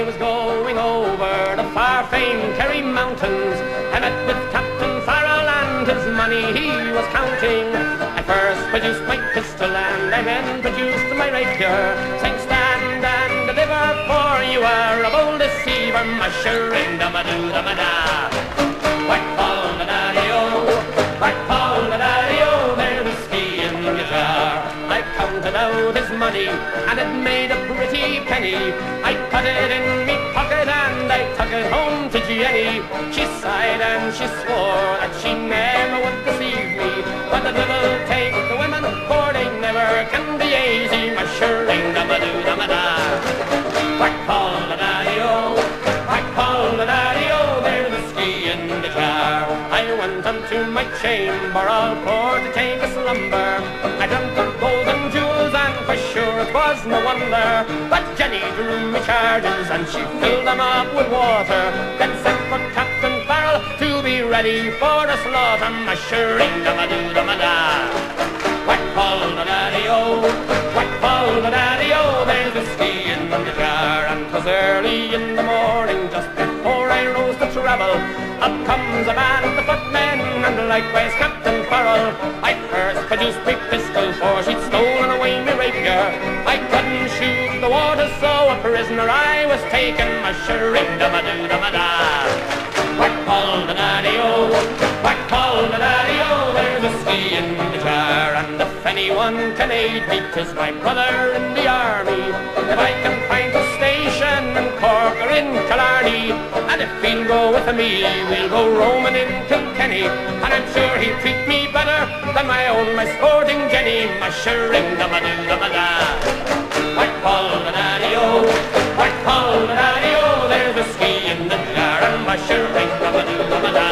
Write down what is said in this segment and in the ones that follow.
I was going over the far-famed Kerry Mountains, I met with Captain Farrell and his money he was counting. I first produced my pistol and I then produced my rapier, saying stand and deliver, for you are a bold deceiver, mushering dum-a-doo-dum-a-da. Whack fall the daddy-o, whack fall the daddy-o, there's whiskey in the jar. I counted out his money and it made a pretty penny. I put it in me pocket and I took it home to Jenny. She sighed and she swore that she never would deceive me, but the devil take the women, for they never can be easy, mushering dum-a-doo-dum-a-da. Whack fall the daddy-o, whack fall the daddy-o, there's whiskey in the jar. I went unto my chamber all for to take a slumber. I dreamt of gold and jewels and for sure it was no wonder, but Jenny drew me charges and she filled them up with water, then sent for Captain Farrell to be ready for the slaughter, mushering dum-a-doo-dum-a-da. Whack fall the daddy-o, whack fall the daddy-o, there's whiskey in the jar. And 'twas early in the morning, just before I rose to travel, up comes a band of footmen and likewise Captain Farrell. I first produced my pistol, for she'd stolen away me rapier. I couldn't shoot the water, so a prisoner I was taken, mushering dum-a-doo-dum-a-da. Whack fall the daddy-o, whack fall the daddy-o, there's whiskey in the jar. And if anyone can aid me, 'tis my brother in the army. If I can find a station in Cork or in Killarney, and if he'll go with me, we'll go roaming in Kilkenny, and I'm sure he'll treat me better than my sporting Jenny, mushering dum-a-doo-dum-a-da. Whack fall the daddy-o, whack fall the daddy-o, there's whiskey in the jar, and mushering dum-a-doo-dum-a-da.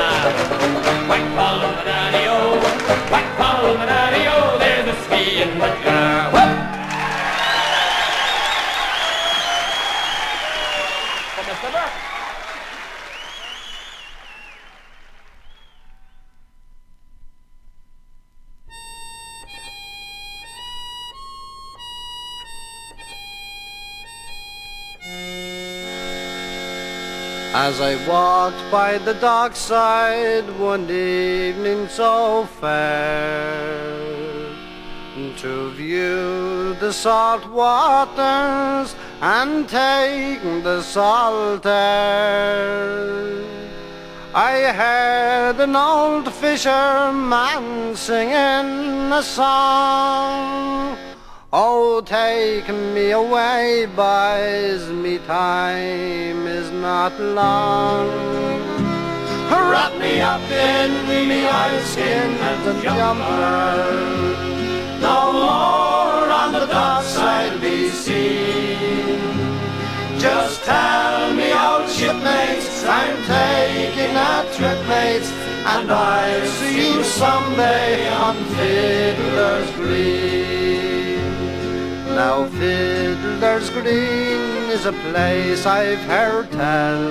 Whack fall the daddy-o, whack fall the daddy-o, there's whiskey in the jar. Whoop! As I walked by the dockside one evening so fair, to view the salt waters and take the salt air, I heard an old fisherman singing a song. Oh, take me away, boys, me time is not long. Wrap me up in me oilskin and jumper, no more on the dockside be seen. Just tell me, old shipmates, I'm taking a trip, mates, and I'll see you someday on Fiddlers Green. Now Fiddlers Green is a place I've heard tell,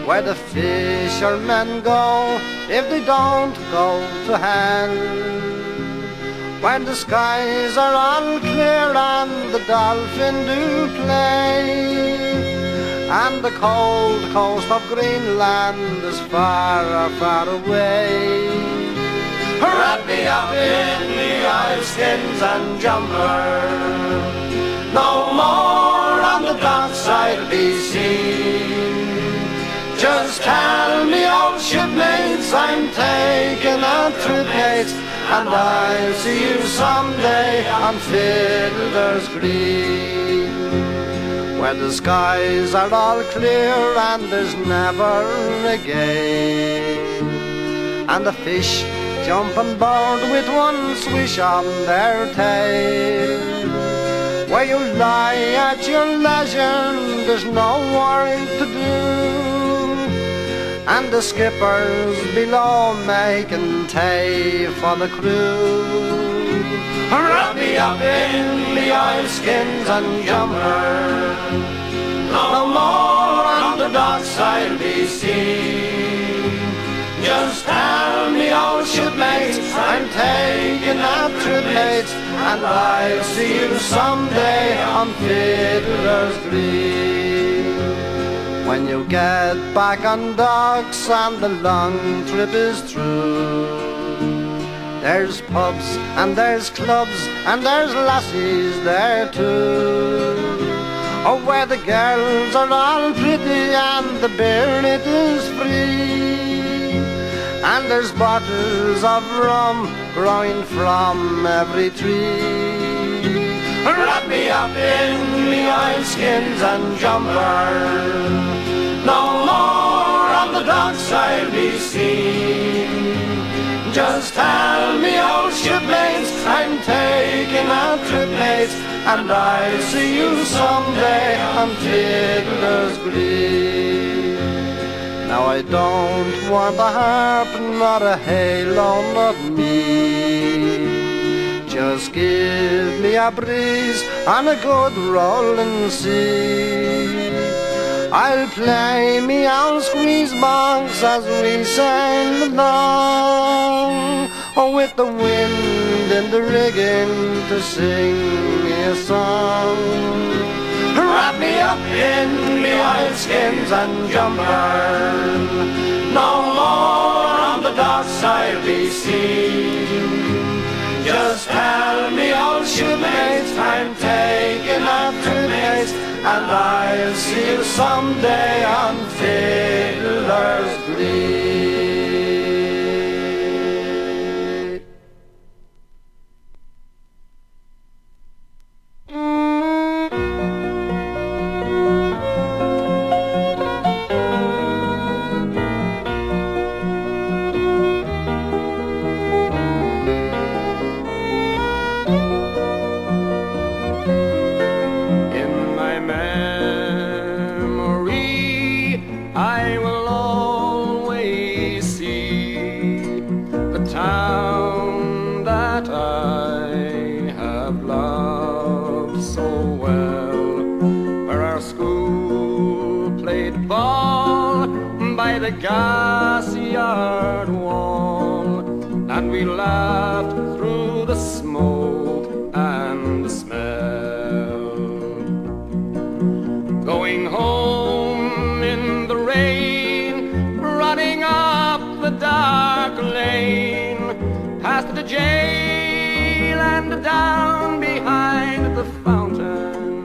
where the fishermen go if they don't go to hell. When the skies are all clear and the dolphin do play, and the cold coast of Greenland is far, far away. Wrap me up in me oilskins and jumper, no more on the dockside be seen. Just tell me, old shipmates, I'm taking a trip, mates, and I'll see you someday on Fiddlers Green, where the skies are all clear and there's never a gale, and the fish jump on board with one swish on their tail. Where you lie at your leisure, there's no work to do, and the skippers below making tea for the crew. Wrap me up in me oilskins and jumper, no more on the dockside be seen. Just tell me, old shipmates, I'm taking a trip, mates, and I'll see you someday on Fiddlers Green. when you get back on docks and the long trip is through. There's pubs and there's clubs and there's lassies there too. Oh, where the girls are all pretty and the beer it is free. And there's bottles of rum growing from every tree. Wrap me up in me oilskins and jumper, no more on the docks I'll be seen. Just tell me, old shipmates, I'm taking a trip, mates, and I'll see you someday on Fiddlers Green. Now I don't want a harp, not a halo, not me. Just give me a breeze and a good rolling sea. I'll play me old squeeze box as we sail along, oh, with the wind in the rigging to sing me a song. Wrap me up in me oilskins and jumper, no more on the docks I'll be seen. Just tell me, old shipmates, I'm taking a trip, mates, and I'll see you someday on Fiddlers Green. The gas yard wall, and we laughed through the smoke and the smell. Going home in the rain, running up the dark lane, past the jail and down behind the fountain.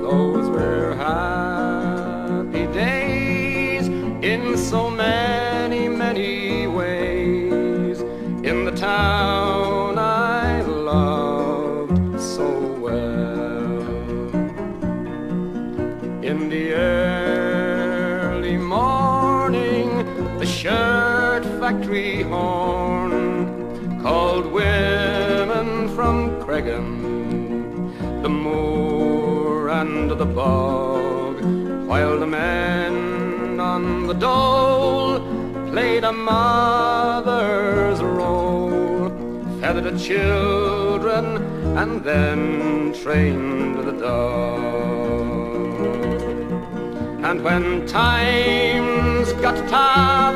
Those were happy days in so many, many ways, in the town I loved so well. In the early morning, the shirt factory horn called women from Cregan, the moor and the bog, while the men on the dole played a mother's role, fed the children and then trained the dog. And when times got tough,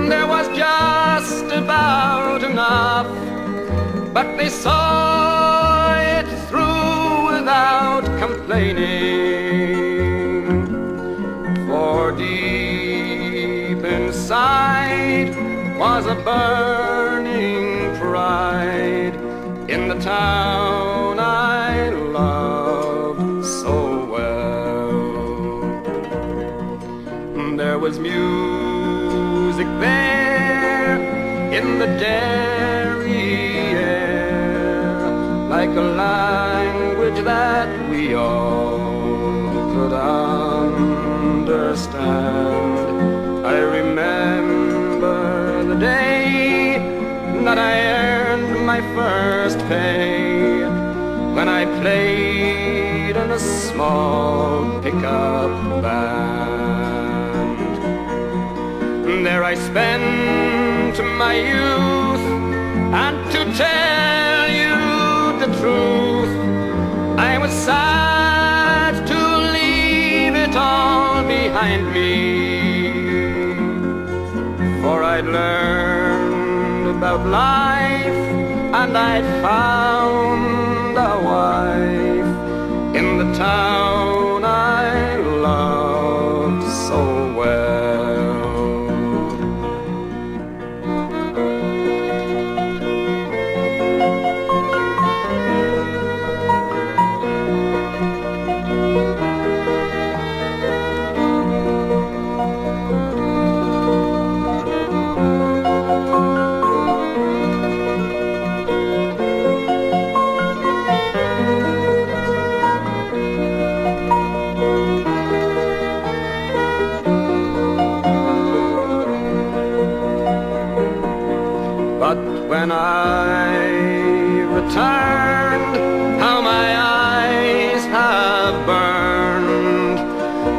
there was just about enough, but they saw it through without complaining. For deep inside was a burning pride in the town I loved so well. There was music there in the dairy air, like a language that we all could understand. I remember the day that I earned my first pay, when I played in a small pickup band. There I spent my youth, and to tell you the truth, I was sad to leave it all behind me. For I'd learned about life, and I'd found a wife in the town I love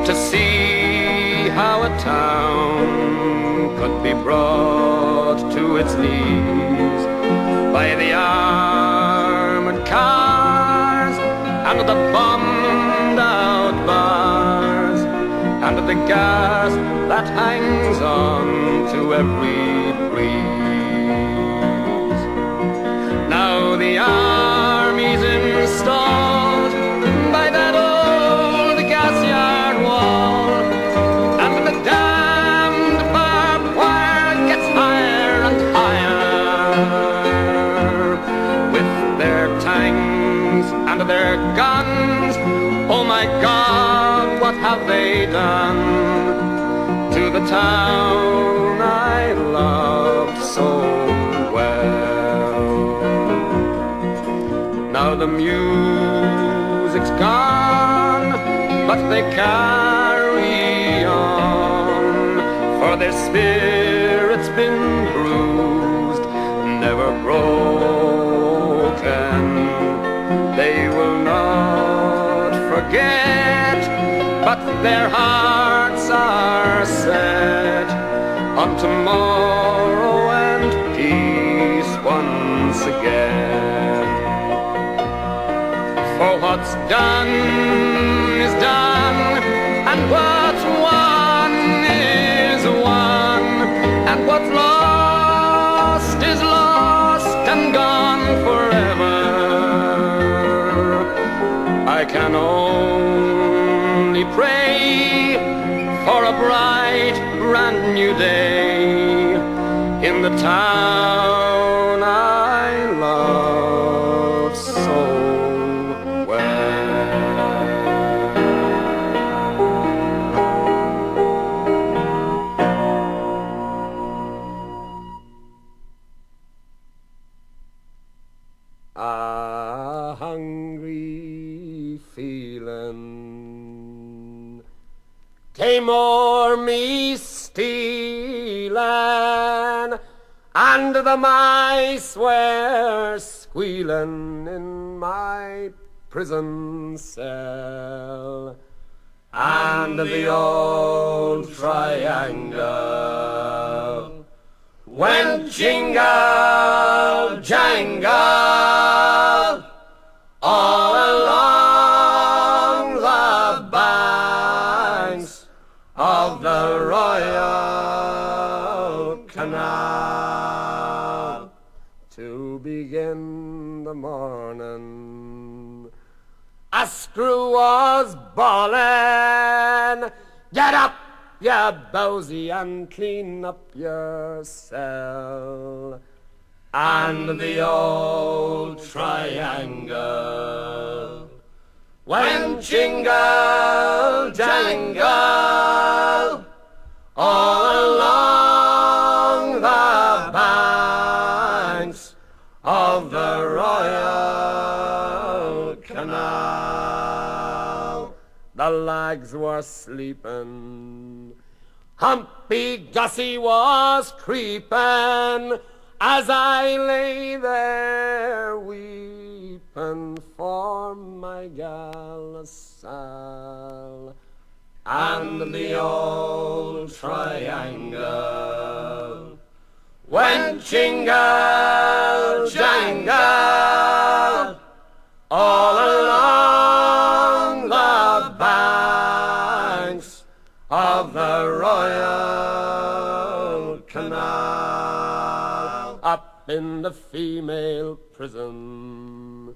to see how a town could be brought to its knees by the armored cars and the bombed out bars and the gas that hangs on to every breeze. Now the army's installed by that old gas yard wall, and the damned barbed wire gets higher and higher with their tanks and their guns. Oh my God, what have they done to the town I loved so well? Now the music's gone, but they carry on, for their spirit's been bruised, never broken. They will not forget, but their hearts are set on tomorrow and peace once again. For what's done is done, and what's won is won, and what's lost is lost and gone forever. I can only pray for a bright, brand new day in the town I love so well. A hungry feeling came o'er me stealing, and the mice were squealing in my prison cell, and the old triangle went jingle jangle all along the banks of the Royal Canal. To begin the morning, a screw was bawling, "Get up, you bowsy, and clean up your cell." And the old triangle went jingle jangle all along the banks of the Royal Canal. The lags were sleeping, Humpy Gussie was creeping, as I lay there weeping for my gal Sal. And the old triangle went jingle jangle all along the banks of the Royal Canal. Up in the female prison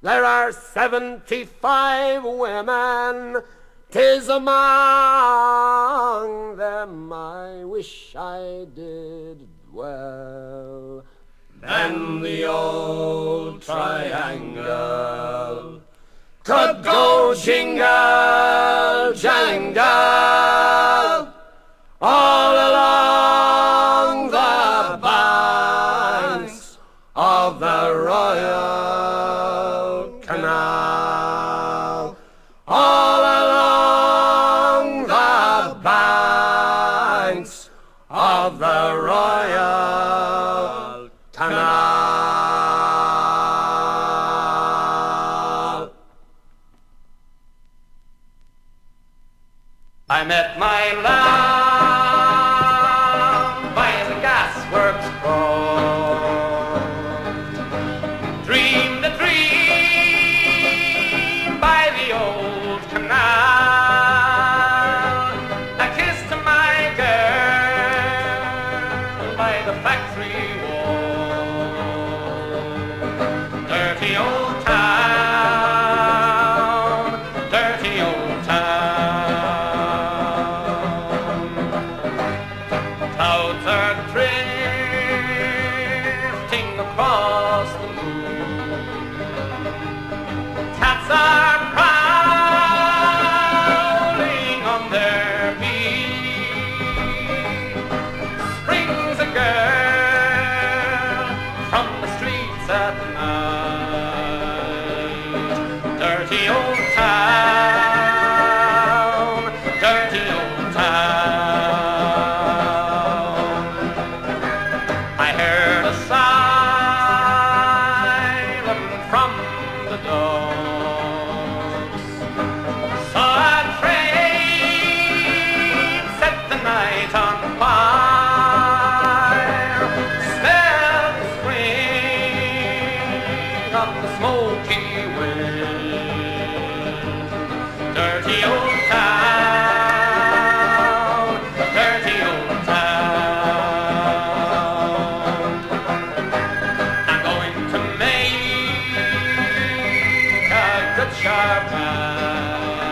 there are 75 women. 'Tis among them I wish I did dwell. Then the old triangle could go jingle jangle all along the banks of the Royal Canal, all along the banks of the Royal Canal. I met my love by the gasworks cross, dreamed the dream by the old canal, a kiss to my girl by the factory wall. Dirty old town, dirty old town. Clouds are drifting across the moon. Cats are prowling on their beat. Springs a girl from the streets at night. Dirty old town, dirty old town. I heard a siren from the dogs, saw a train set the night on fire, smelled the spring of the smoky wind. Dirty old town, dirty old town. I'm going to make a good sharp axe,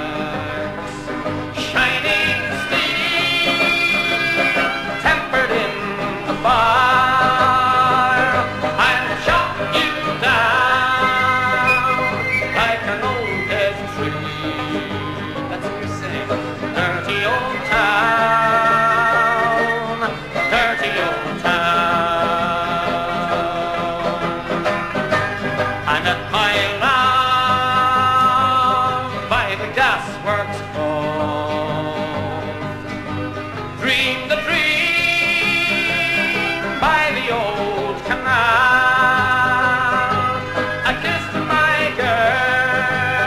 shining steel, tempered in the fire. I'll chop you down like an old dead tree. That's what you say. Dirty old town, dirty old town. I met my love by the gasworks cross, dreamed the dream by the old canal, a kiss to my girl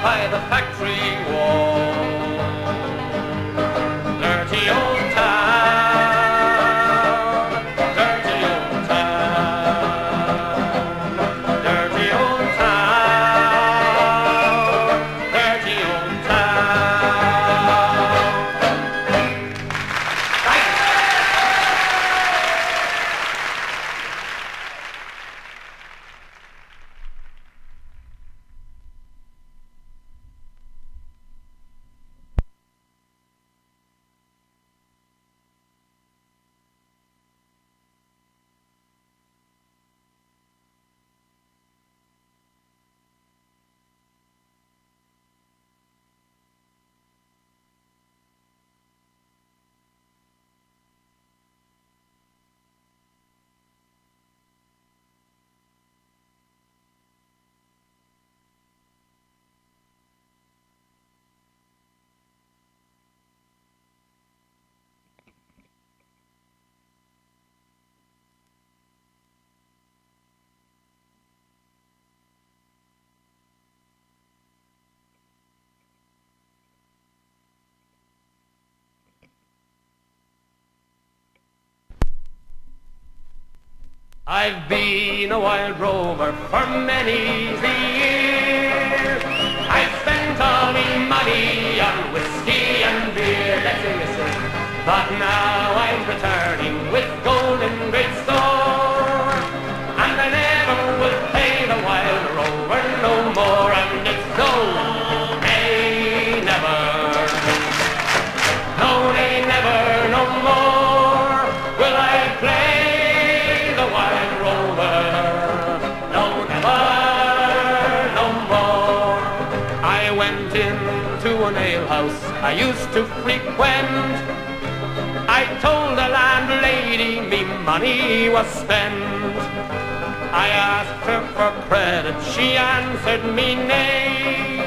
by the factory wall. Dirty old town, dirty old town, dirty old town, dirty old town. I've been a wild rover for many years. I've spent all my money on whiskey and beer. Listen. But now I'm returning with gold in great store, and I never will pay the wild rover no more. And it's no, nay, never. No, nay, never, no more will I play the wild rover. No, never, no more. I went into an alehouse I used to frequent. I told the landlady me money was spent. I asked her for credit, she answered me nay.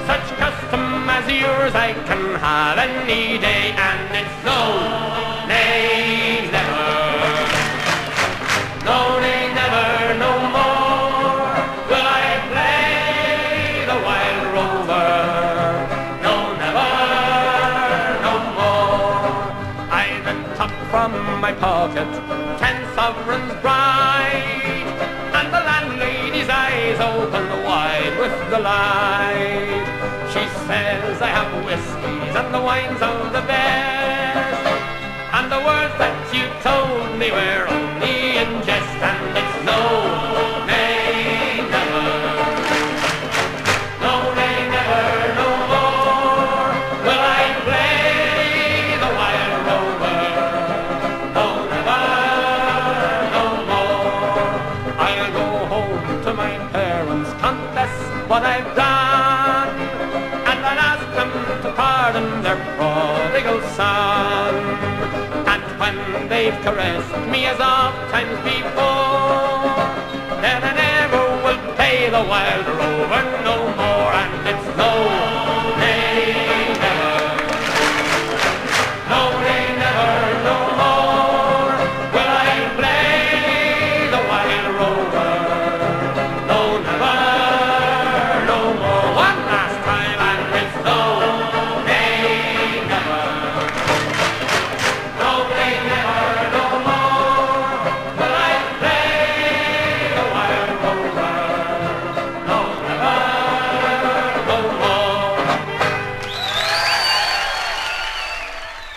Such custom as yours I can have any day, and it's no, nay, never. No, nay, never, no more will I play the wild rover. No, never. pocket 10 sovereigns bright, and the landlady's eyes open wide with delight. She says, I have whiskies and the wines of the best, and the words that you told me were only in jest, and it's no, nay, never, no, nay, never, no more will I play the Wild Rover, no, never, no more. I'll go home to my parents, confess what I've done, and I'll ask them to pardon their prodigal son. And when they've caressed me as oft times before, then I never will pay the Wild Rover no more, and it's no, nay, never, no, nay, never, no more will I play the Wild Rover, no, never, no more. One last time, and it's no, nay, never, no, nay, never, no more will I play the Wild Rover, no, never, no more.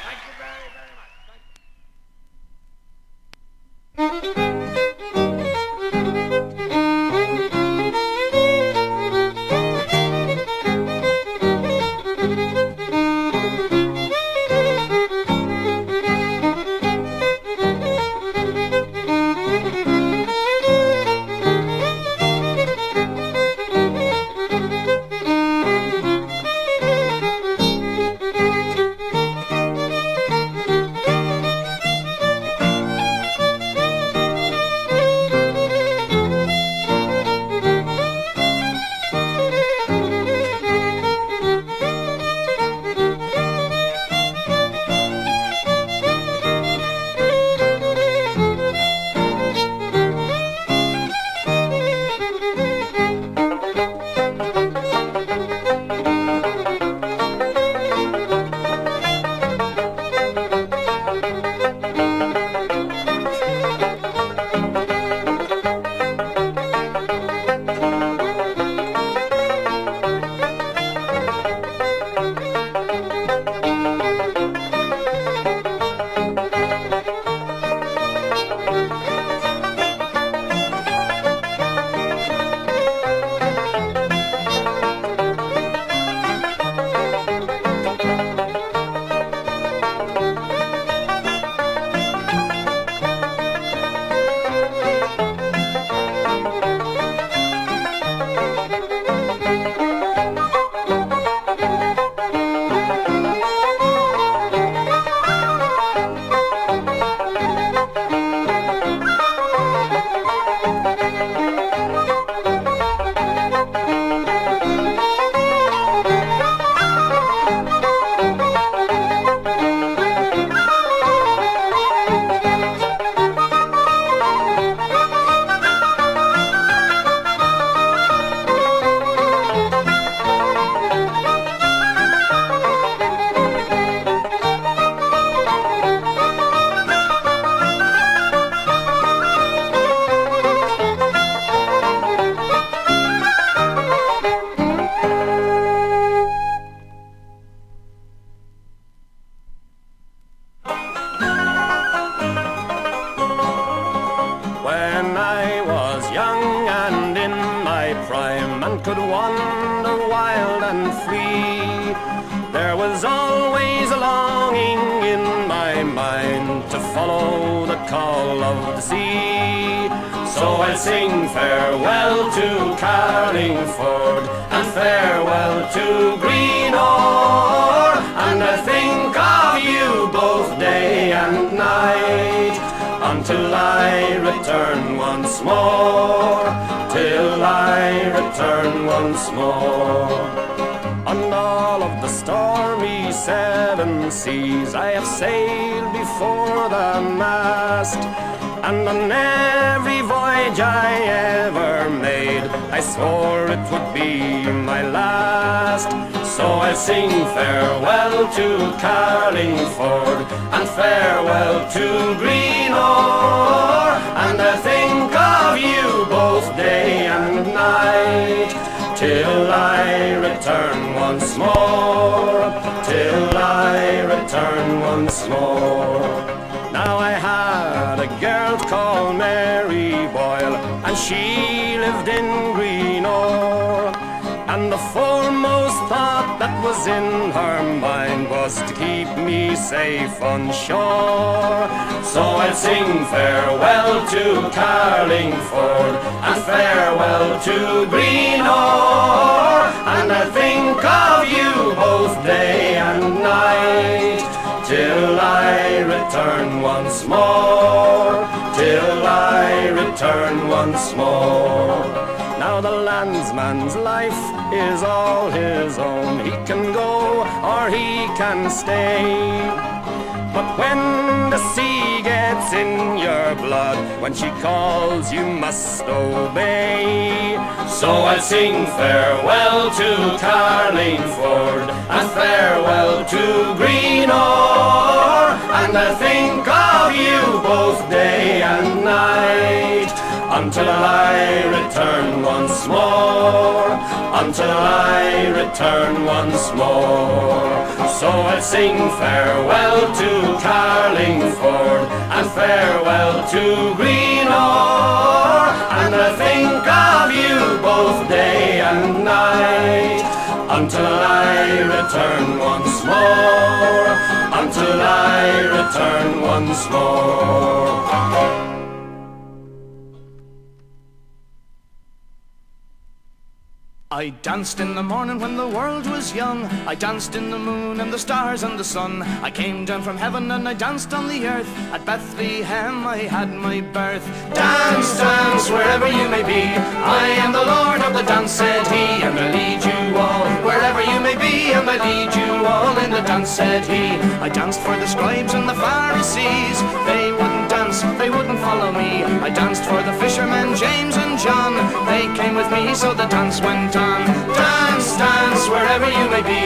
Thank you very, very much. Thank you. could wander wild and free. There was always a longing in my mind to follow the call of the sea. So I'll sing farewell to Carlingford and farewell to Greenore, and I'll think of you both day and night until I return once more, till I return once more. On all of the stormy seven seas I have sailed before the mast, and on every voyage I ever made I swore it would be my last. So I'll sing farewell to Carlingford and farewell to Greenore, and I'll think of you both day and night, till I return once more, till I return once more. Now I had a girl called Mary Boyle, and she lived in Greenore, and the foremost thought that was in her mind was to keep me safe on shore. So I'll sing farewell to Carlingford and farewell to Greenore, and I'll think of you both day and night, till I return once more, till I return once more. Now the landsman's life is all his own. He can go or he can stay. But when the sea gets in your blood, when she calls you must obey. So I'll sing farewell to Carlingford and farewell to Greenore, and I'll think of you both day and night, until I return once more, until I return once more. So I'll sing farewell to Carlingford and farewell to Greenore, and I'll think of you both day and night, until I return once more, until I return once more. I danced in the morning when the world was young. I danced in the moon and the stars and the sun. I came down from heaven and I danced on the earth. At Bethlehem I had my birth. Dance, dance, wherever you may be. I am the Lord of the dance, said he, and I lead you all wherever you may be, and I lead you all in the dance, said he. I danced for the scribes and the Pharisees. They wouldn't dance, they wouldn't follow me. I danced for the fishermen, James and John. They came with me, so the dance went on. Dance, dance, wherever you may be.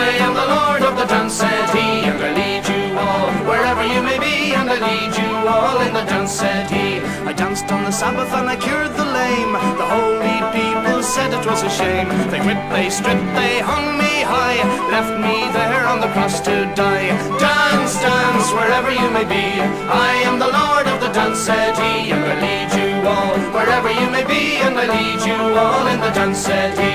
I am the Lord of the dance, said he, and I lead you all wherever you may be, and I lead you all in the dance, said he. I danced on the Sabbath and I cured the lame. The holy people said it was a shame. They whipped, they stripped, they hung me high, left me there on the cross to die. Dance, dance, wherever you may be. I am the Lord of the dance, said he, and I lead you all wherever you may be, and I lead you all in the dance, said he.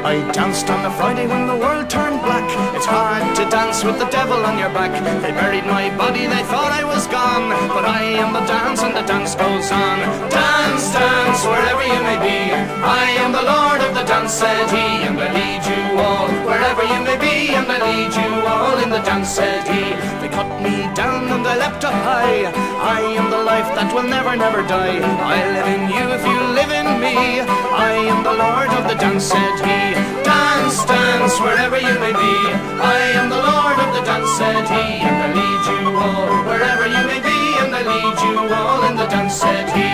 I danced on a Friday when the world turned black. It's hard to dance with the devil on your back. They buried my body, they thought I was gone, but I am the dance and the dance goes on. Dance, dance, wherever you may be. I am the Lord of the dance, said he, and I lead you all wherever you may be, and I lead you all in the dance, said he. They cut me down and I leapt up high. I am the life that will never, never die. I live in you if you live in me. I am the Lord of the dance, said he. Dance, dance, wherever you may be. I am the Lord of the dance, said he, and I lead you all wherever you may be, and I lead you all in the dance, said he.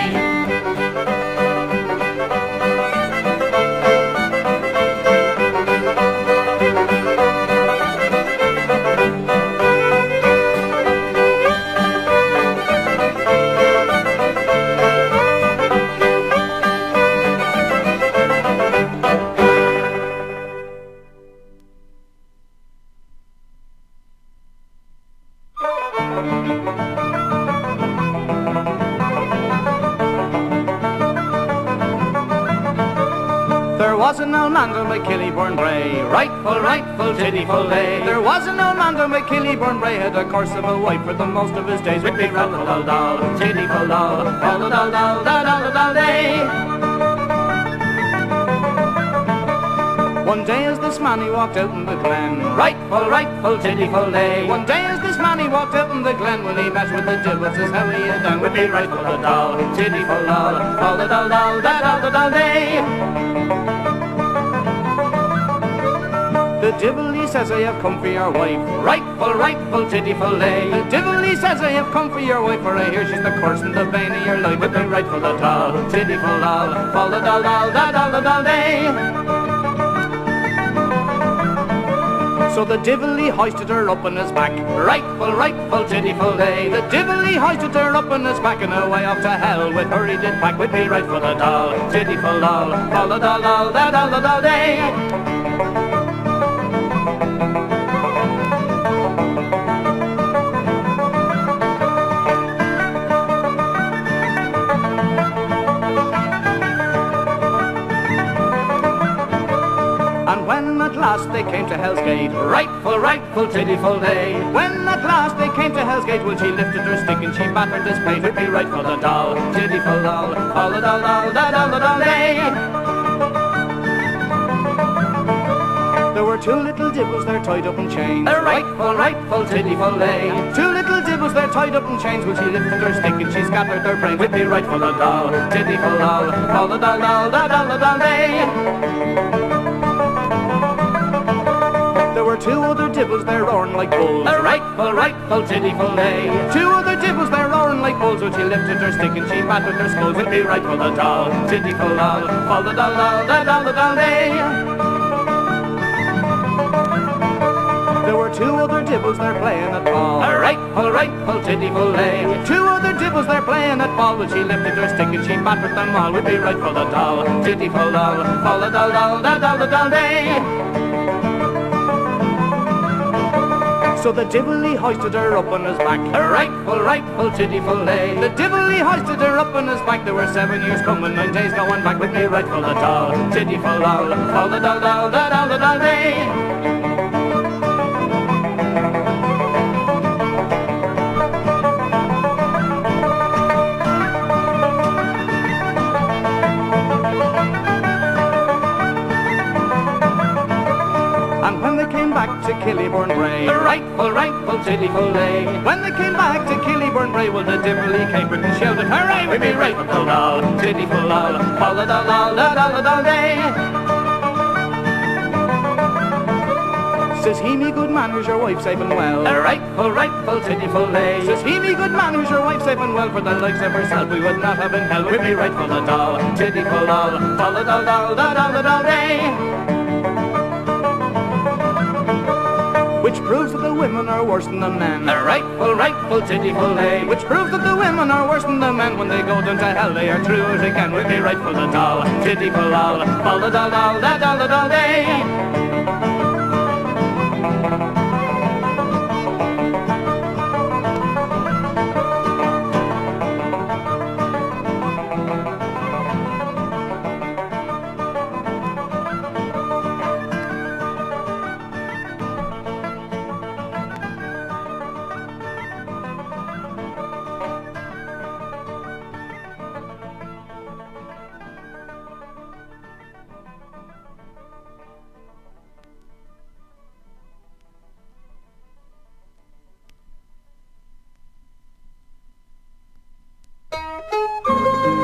There was an old man down by Killieburne Brae, rightful, rightful, tiddy-full day. There was an old man down by Killieburne Brae, had a curse of a wife for the most of his days. Whippy rattle dal dal, tiddy-full dal, dal dal dal dal dal dal day. One day as the this man he walked out in the glen. Rightful, rightful, tiddyful day. One day as this man he walked out in the glen, when he met with the divil, says how he had done with me rightful the doll, tiddyful doll, all the doll, doll, da doll, the doll day. The divil he says I have come for your wife. Rightful, rightful, tiddyful day. The divil he says I have come for your wife, for I hear she's the curse and the bane of your life. With me rightful the doll, tiddyful doll, all the doll, doll, da doll, the doll day. So the divil he hoisted her up on his back. Rightful, rightful, tiddyful day. The divil he hoisted her up on his back, and away off to hell with her he did pack. With me rightful the doll, tiddyful doll, all the doll, doll, da doll, the doll day. At last they came to Hell's Gate. Rightful, rightful, tiddyful day. When at last they came to Hell's Gate, well, she lifted her stick and she battered this pate. With me rightful the doll, tiddyful doll, all the doll, doll, da doll, the doll day. There were two little divils there tied up in chains. Rightful, rightful, tiddyful day. Two little divils there tied up in chains. Well, she lifted her stick and she scattered their brains. With me rightful the doll, tiddyful doll, all the doll, doll, da doll, the doll day. There were two other divils there roaring like bulls. Rightful, rightful, tiddyful day. Two other divils there roaring like bulls, when she lifted her stick and she battered their skulls. With me rightful the doll, tiddyful doll, all the doll, doll, da doll, the doll day. There were two other divils there playing at ball. Rightful, rightful, tiddyful day. Two other divils there playing at ball, when she lifted her stick and she battered them all. With me rightful the doll, tiddyful doll, all the doll, doll, da doll, the doll day. So the divil he hoisted her up on his back. Rightful, rightful, tiddyful day. The divil he hoisted her up on his back. There were 7 years coming, 9 days going back. With me rightful the doll, tiddyful doll, all the doll, doll, da doll, the doll day. And when they came back to Killieburne Brae, rightful, rightful, tiddyful day. When they came back to Killieburne Brae, well, the divil he capered and shouted, hooray, with me rightful doll, tiddyful doll, all the doll, doll, da doll, the doll day. Says he, me good man, who's your wife safe and well? Rightful, rightful, tiddyful day. Says he, me good man, who's your wife safe and well? For the likes of herself we would not have in hell. With me rightful the doll, tiddyful doll, all the doll, doll, da doll, the doll day. Which proves that the women are worse than the men. Rightful, rightful, tiddyful day. Which proves that the women are worse than the men. When they go down to hell they are true as they can. With me rightful the doll, tiddyful doll, all the doll, doll, da doll, the doll day.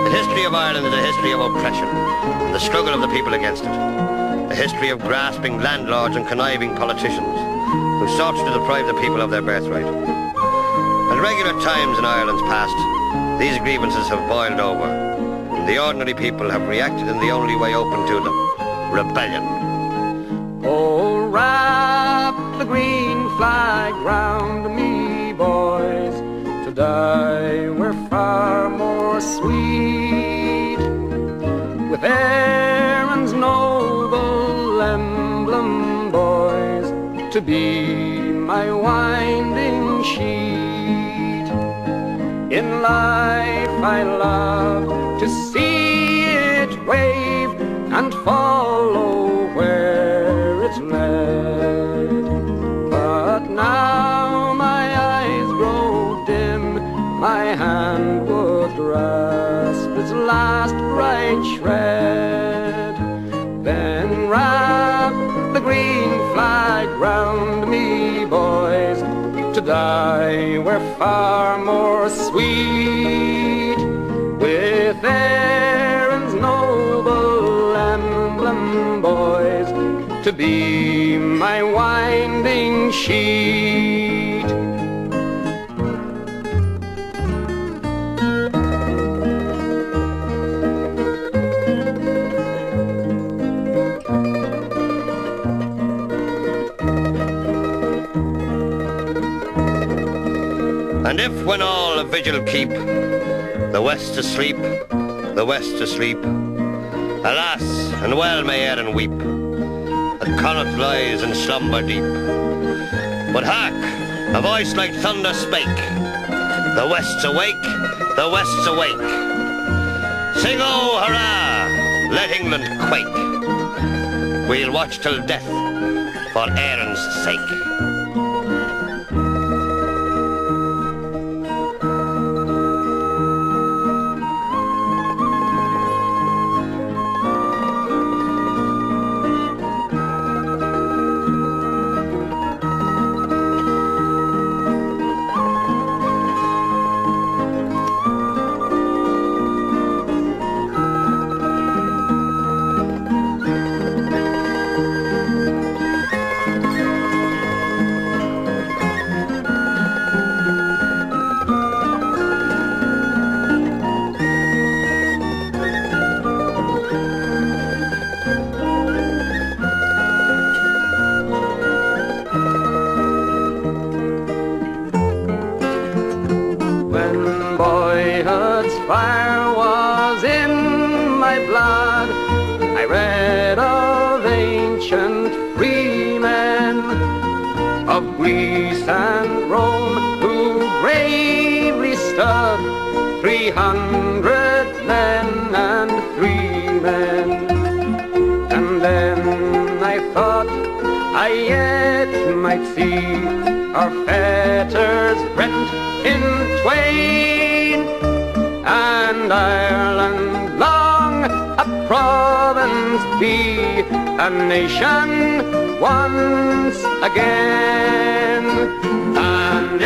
The history of Ireland is a history of oppression and the struggle of the people against it. A history of grasping landlords and conniving politicians who sought to deprive the people of their birthright. At regular times in Ireland's past, these grievances have boiled over, and the ordinary people have reacted in the only way open to them: rebellion. Oh, wrap the green flag round me, boys. To die were far more sweet, with Erin's noble emblem, boys, to be my winding sheet. In life I love to see it wave and follow where it led, but now my eyes grow dim, my hand would grasp its last bright shred. Then wrap the green ground, me boys, to die were far more sweet. With Erin's noble emblem, boys, to be my winding sheet. And if when all a vigil keep, the west asleep, the west asleep, alas, and well may Erin weep, that Connaught lies in slumber deep. But hark, a voice like thunder spake, the west's awake, the west's awake. Sing oh hurrah, let England quake. We'll watch till death for Erin's sake. Fire was in my blood. I read of ancient freemen of Greece and Rome who bravely stood, 300 men and 3 men. And then I thought I yet might see our fetters rent in twain, and Ireland long a province be, a nation once again. And